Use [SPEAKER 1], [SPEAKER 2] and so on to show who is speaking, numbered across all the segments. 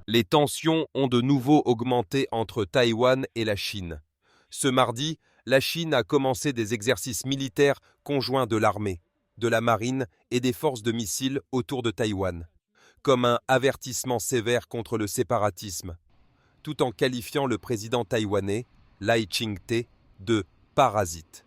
[SPEAKER 1] Les tensions ont de nouveau augmenté entre Taïwan et la Chine. Ce mardi, la Chine a commencé des exercices militaires conjoints de l'armée, de la marine et des forces de missiles autour de Taïwan, comme un avertissement sévère contre le séparatisme, tout en qualifiant le président taïwanais, Lai Ching-te, de parasite.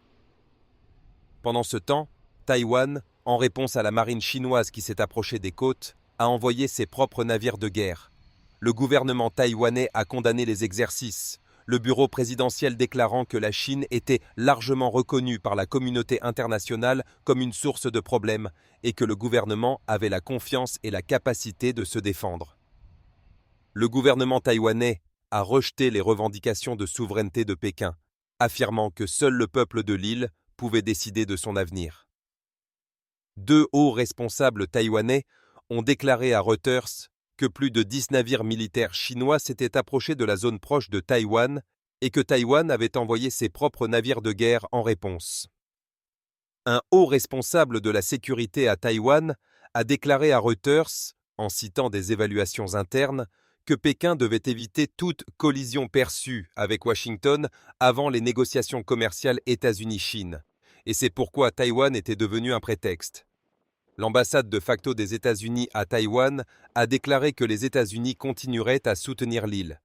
[SPEAKER 1] Pendant ce temps, Taïwan, en réponse à la marine chinoise qui s'est approchée des côtes, a envoyé ses propres navires de guerre. Le gouvernement taïwanais a condamné les exercices, le bureau présidentiel déclarant que la Chine était largement reconnue par la communauté internationale comme une source de problèmes et que le gouvernement avait la confiance et la capacité de se défendre. Le gouvernement taïwanais a rejeté les revendications de souveraineté de Pékin, affirmant que seul le peuple de l'île pouvait décider de son avenir. Deux hauts responsables taïwanais ont déclaré à Reuters que plus de 10 navires militaires chinois s'étaient approchés de la zone proche de Taïwan et que Taïwan avait envoyé ses propres navires de guerre en réponse. Un haut responsable de la sécurité à Taïwan a déclaré à Reuters, en citant des évaluations internes, que Pékin devait éviter toute collision perçue avec Washington avant les négociations commerciales États-Unis-Chine, et c'est pourquoi Taïwan était devenu un prétexte. L'ambassade de facto des États-Unis à Taïwan a déclaré que les États-Unis continueraient à soutenir l'île.